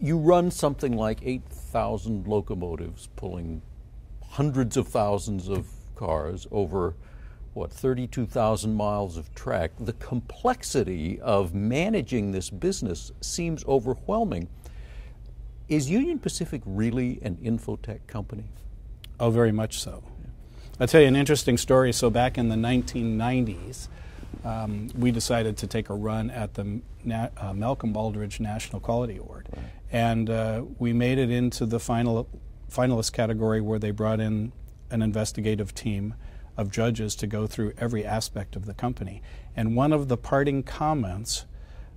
You run something like 8,000 locomotives pulling hundreds of thousands of cars over, 32,000 miles of track. The complexity of managing this business seems overwhelming. Is Union Pacific really an infotech company? Oh, very much so. I'll tell you an interesting story. So back in the 1990s, we decided to take a run at the Malcolm Aldridge National Quality Award. Right. And we made it into the finalist category where they brought in an investigative team of judges to go through every aspect of the company. And one of the parting comments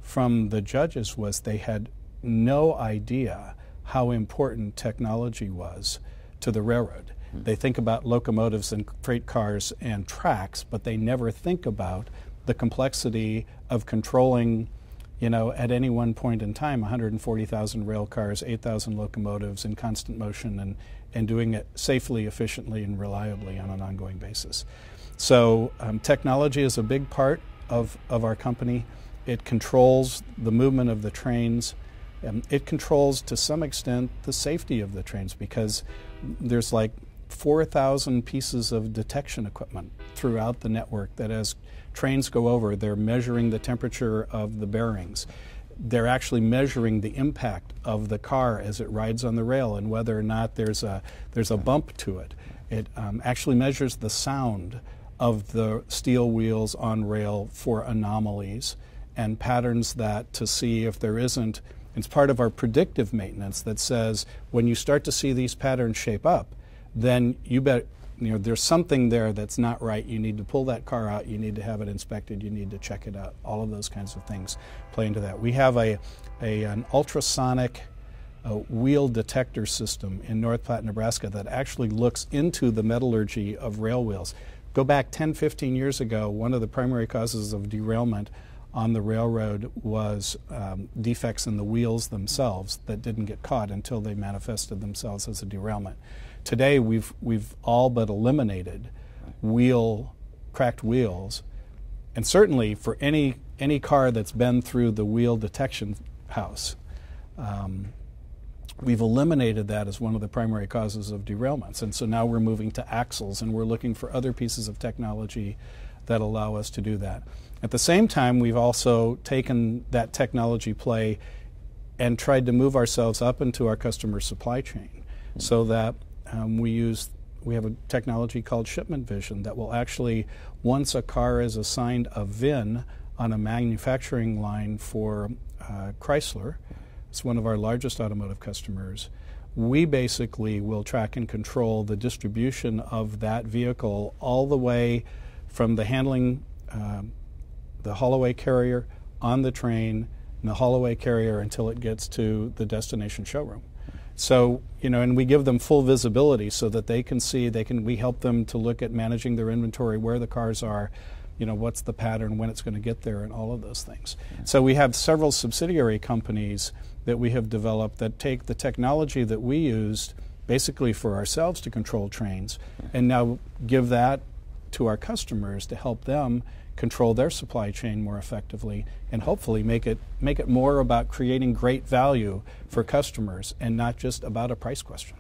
from the judges was they had no idea how important technology was to the railroad. They think about locomotives and freight cars and tracks, but they never think about the complexity of controlling, at any one point in time, 140,000 rail cars, 8,000 locomotives in constant motion, and doing it safely, efficiently, and reliably on an ongoing basis. So technology is a big part of our company. It controls the movement of the trains. It controls, to some extent, the safety of the trains, because there's like 4,000 pieces of detection equipment throughout the network that as trains go over, they're measuring the temperature of the bearings. They're actually measuring the impact of the car as it rides on the rail and whether or not there's a bump to it. It actually measures the sound of the steel wheels on rail for anomalies and patterns that to see if there isn't. It's part of our predictive maintenance that says when you start to see these patterns shape up, then you bet there's something there that's not right. You need to pull that car out. You need to have it inspected. You need to check it out. All of those kinds of things play into that. We have an ultrasonic wheel detector system in North Platte, Nebraska that actually looks into the metallurgy of rail wheels. Go back 10, 15 years ago, one of the primary causes of derailment on the railroad was defects in the wheels themselves that didn't get caught until they manifested themselves as a derailment. Today, we've all but eliminated cracked wheels, and certainly for any car that's been through the wheel detection house, we've eliminated that as one of the primary causes of derailments. And so now we're moving to axles, and we're looking for other pieces of technology that allow us to do that. At the same time, we've also taken that technology play and tried to move ourselves up into our customer supply chain so that we have a technology called shipment vision that will actually, once a car is assigned a VIN on a manufacturing line for Chrysler, it's one of our largest automotive customers, we basically will track and control the distribution of that vehicle all the way from the handling, the haul-away carrier on the train, and the haul-away carrier until it gets to the destination showroom. So, and we give them full visibility so that they can see, we help them to look at managing their inventory, where the cars are, what's the pattern, when it's going to get there, and all of those things. So we have several subsidiary companies that we have developed that take the technology that we used basically for ourselves to control trains and now give that to our customers to help them control their supply chain more effectively and hopefully make it more about creating great value for customers and not just about a price question.